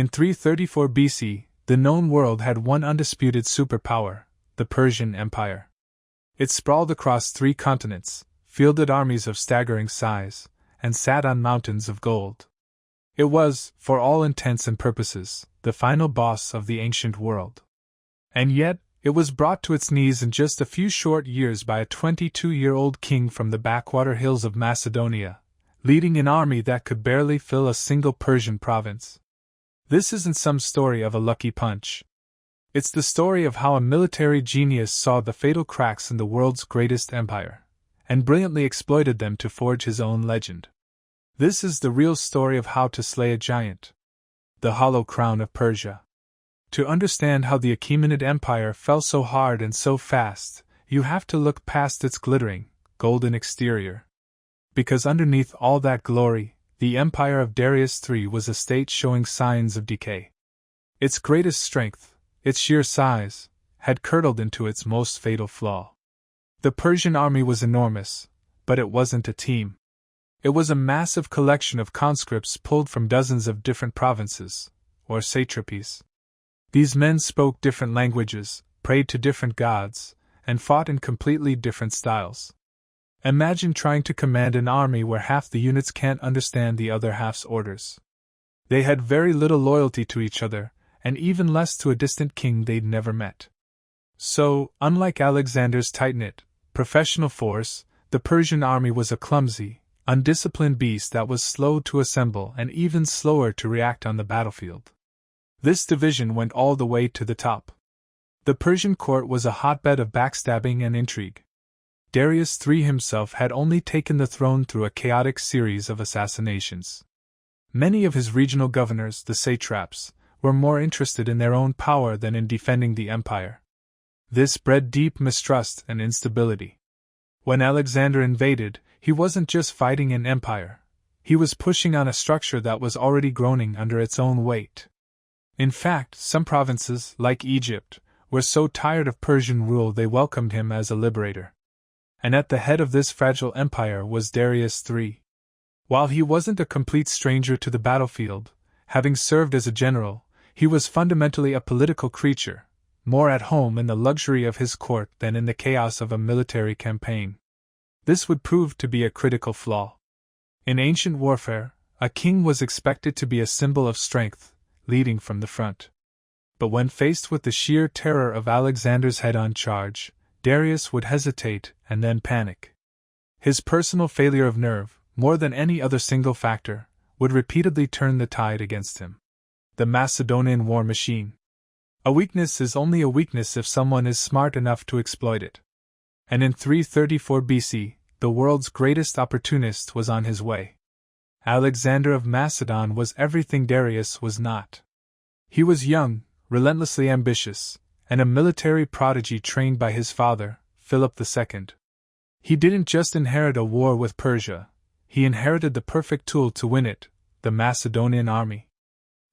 In 334 BC, the known world had one undisputed superpower, the Persian Empire. It sprawled across 3 continents, fielded armies of staggering size, and sat on mountains of gold. It was, for all intents and purposes, the final boss of the ancient world. And yet, it was brought to its knees in just a few short years by a 22-year-old king from the backwater hills of Macedonia, leading an army that could barely fill a single Persian province. This isn't some story of a lucky punch. It's the story of how a military genius saw the fatal cracks in the world's greatest empire, and brilliantly exploited them to forge his own legend. This is the real story of how to slay a giant. The hollow crown of Persia. To understand how the Achaemenid Empire fell so hard and so fast, you have to look past its glittering, golden exterior. Because underneath all that glory, the empire of Darius III was a state showing signs of decay. Its greatest strength, its sheer size, had curdled into its most fatal flaw. The Persian army was enormous, but it wasn't a team. It was a massive collection of conscripts pulled from dozens of different provinces, or satrapies. These men spoke different languages, prayed to different gods, and fought in completely different styles. Imagine trying to command an army where half the units can't understand the other half's orders. They had very little loyalty to each other, and even less to a distant king they'd never met. So, unlike Alexander's tight-knit, professional force, the Persian army was a clumsy, undisciplined beast that was slow to assemble and even slower to react on the battlefield. This division went all the way to the top. The Persian court was a hotbed of backstabbing and intrigue. Darius III himself had only taken the throne through a chaotic series of assassinations. Many of his regional governors, the satraps, were more interested in their own power than in defending the empire. This bred deep mistrust and instability. When Alexander invaded, he wasn't just fighting an empire. He was pushing on a structure that was already groaning under its own weight. In fact, some provinces, like Egypt, were so tired of Persian rule they welcomed him as a liberator. And at the head of this fragile empire was Darius III. While he wasn't a complete stranger to the battlefield, having served as a general, he was fundamentally a political creature, more at home in the luxury of his court than in the chaos of a military campaign. This would prove to be a critical flaw. In ancient warfare, a king was expected to be a symbol of strength, leading from the front. But when faced with the sheer terror of Alexander's head-on charge, Darius would hesitate and then panic. His personal failure of nerve, more than any other single factor, would repeatedly turn the tide against him. The Macedonian war machine. A weakness is only a weakness if someone is smart enough to exploit it. And in 334 BC, the world's greatest opportunist was on his way. Alexander of Macedon was everything Darius was not. He was young, relentlessly ambitious, and a military prodigy trained by his father, Philip II. He didn't just inherit a war with Persia, he inherited the perfect tool to win it, the Macedonian army.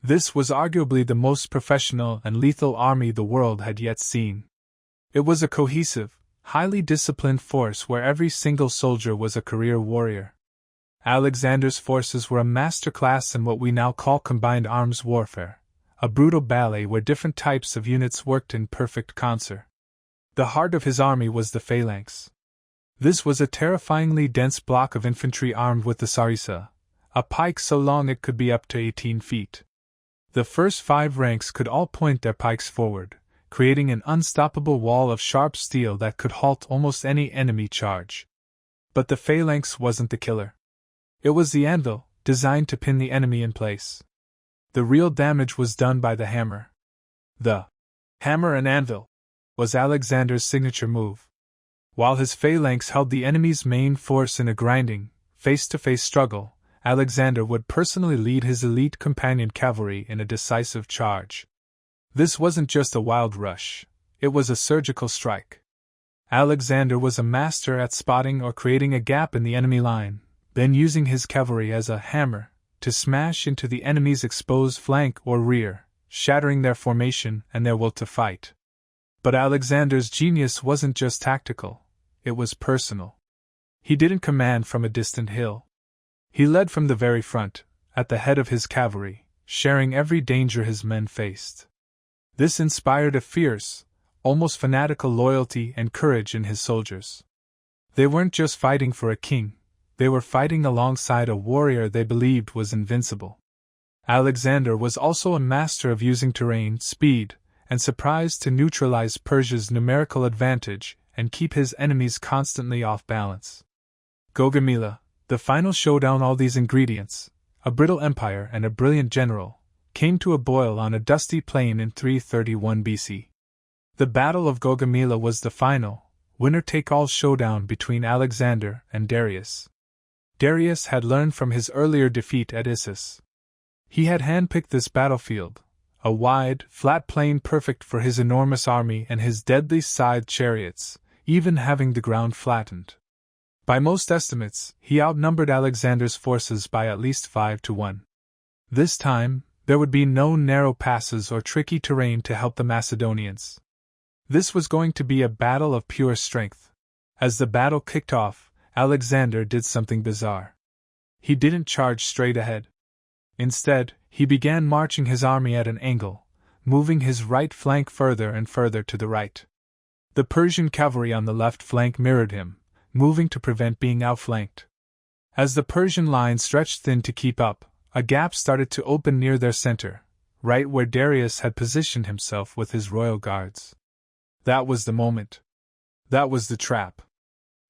This was arguably the most professional and lethal army the world had yet seen. It was a cohesive, highly disciplined force where every single soldier was a career warrior. Alexander's forces were a masterclass in what we now call combined arms warfare, a brutal ballet where different types of units worked in perfect concert. The heart of his army was the phalanx. This was a terrifyingly dense block of infantry armed with the sarissa, a pike so long it could be up to 18 feet. The first 5 ranks could all point their pikes forward, creating an unstoppable wall of sharp steel that could halt almost any enemy charge. But the phalanx wasn't the killer. It was the anvil, designed to pin the enemy in place. The real damage was done by the hammer. The hammer and anvil was Alexander's signature move. While his phalanx held the enemy's main force in a grinding, face-to-face struggle, Alexander would personally lead his elite companion cavalry in a decisive charge. This wasn't just a wild rush, it was a surgical strike. Alexander was a master at spotting or creating a gap in the enemy line, then using his cavalry as a hammer to smash into the enemy's exposed flank or rear, shattering their formation and their will to fight. But Alexander's genius wasn't just tactical, it was personal. He didn't command from a distant hill. He led from the very front, at the head of his cavalry, sharing every danger his men faced. This inspired a fierce, almost fanatical loyalty and courage in his soldiers. They weren't just fighting for a king, they were fighting alongside a warrior they believed was invincible. Alexander was also a master of using terrain, speed, and surprise to neutralize Persia's numerical advantage and keep his enemies constantly off balance. Gaugamela, the final showdown. All these ingredients, a brittle empire and a brilliant general, came to a boil on a dusty plain in 331 BC. The Battle of Gaugamela was the final, winner-take-all showdown between Alexander and Darius. Darius had learned from his earlier defeat at Issus. He had handpicked this battlefield, a wide, flat plain perfect for his enormous army and his deadly scythed chariots, even having the ground flattened. By most estimates, he outnumbered Alexander's forces by at least 5-1. This time, there would be no narrow passes or tricky terrain to help the Macedonians. This was going to be a battle of pure strength. As the battle kicked off, Alexander did something bizarre. He didn't charge straight ahead. Instead, he began marching his army at an angle, moving his right flank further and further to the right. The Persian cavalry on the left flank mirrored him, moving to prevent being outflanked. As the Persian line stretched thin to keep up, a gap started to open near their center, right where Darius had positioned himself with his royal guards. That was the moment. That was the trap.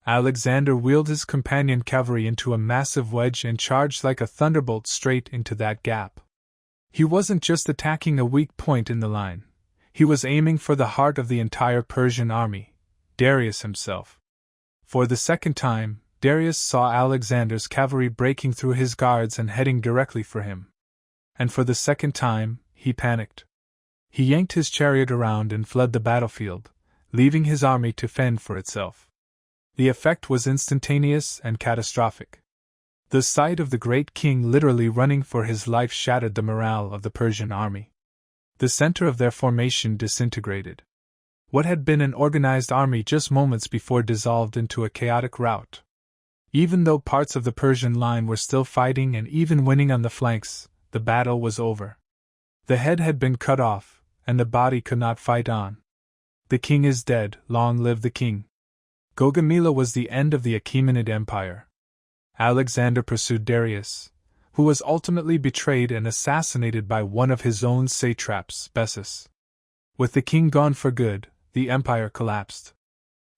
Alexander wheeled his companion cavalry into a massive wedge and charged like a thunderbolt straight into that gap. He wasn't just attacking a weak point in the line. He was aiming for the heart of the entire Persian army, Darius himself. For the second time, Darius saw Alexander's cavalry breaking through his guards and heading directly for him. And for the second time, he panicked. He yanked his chariot around and fled the battlefield, leaving his army to fend for itself. The effect was instantaneous and catastrophic. The sight of the great king literally running for his life shattered the morale of the Persian army. The center of their formation disintegrated. What had been an organized army just moments before dissolved into a chaotic rout. Even though parts of the Persian line were still fighting and even winning on the flanks, the battle was over. The head had been cut off, and the body could not fight on. The king is dead, long live the king. Gaugamela was the end of the Achaemenid Empire. Alexander pursued Darius, who was ultimately betrayed and assassinated by one of his own satraps, Bessus. With the king gone for good, the empire collapsed.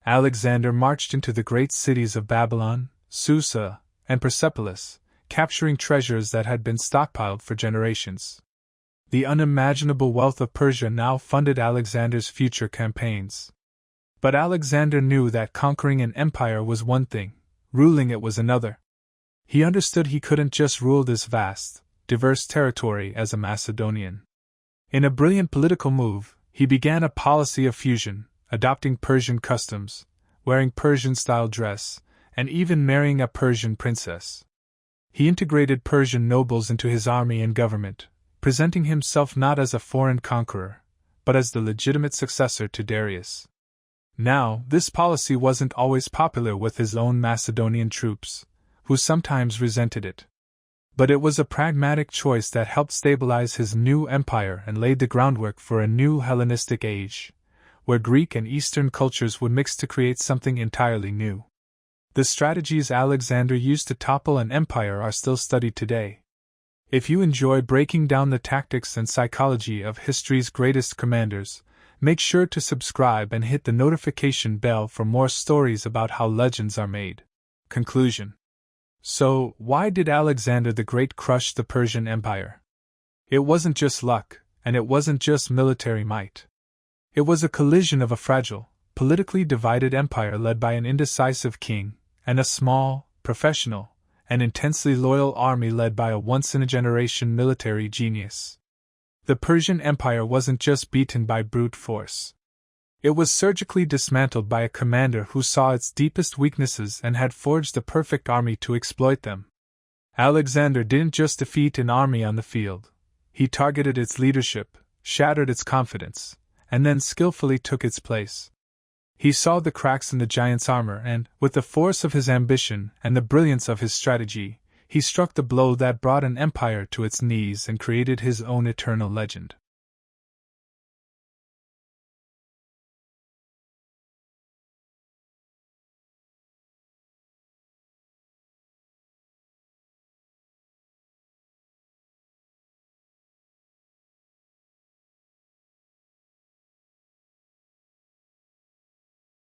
Alexander marched into the great cities of Babylon, Susa, and Persepolis, capturing treasures that had been stockpiled for generations. The unimaginable wealth of Persia now funded Alexander's future campaigns. But Alexander knew that conquering an empire was one thing, ruling it was another. He understood he couldn't just rule this vast, diverse territory as a Macedonian. In a brilliant political move, he began a policy of fusion, adopting Persian customs, wearing Persian-style dress, and even marrying a Persian princess. He integrated Persian nobles into his army and government, presenting himself not as a foreign conqueror, but as the legitimate successor to Darius. Now, this policy wasn't always popular with his own Macedonian troops, who sometimes resented it. But it was a pragmatic choice that helped stabilize his new empire and laid the groundwork for a new Hellenistic age, where Greek and Eastern cultures would mix to create something entirely new. The strategies Alexander used to topple an empire are still studied today. If you enjoy breaking down the tactics and psychology of history's greatest commanders, make sure to subscribe and hit the notification bell for more stories about how legends are made. Conclusion. So, why did Alexander the Great crush the Persian Empire? It wasn't just luck, and it wasn't just military might. It was a collision of a fragile, politically divided empire led by an indecisive king, and a small, professional, and intensely loyal army led by a once-in-a-generation military genius. The Persian Empire wasn't just beaten by brute force. It was surgically dismantled by a commander who saw its deepest weaknesses and had forged the perfect army to exploit them. Alexander didn't just defeat an army on the field. He targeted its leadership, shattered its confidence, and then skillfully took its place. He saw the cracks in the giant's armor and, with the force of his ambition and the brilliance of his strategy, He struck the blow that brought an empire to its knees and created his own eternal legend.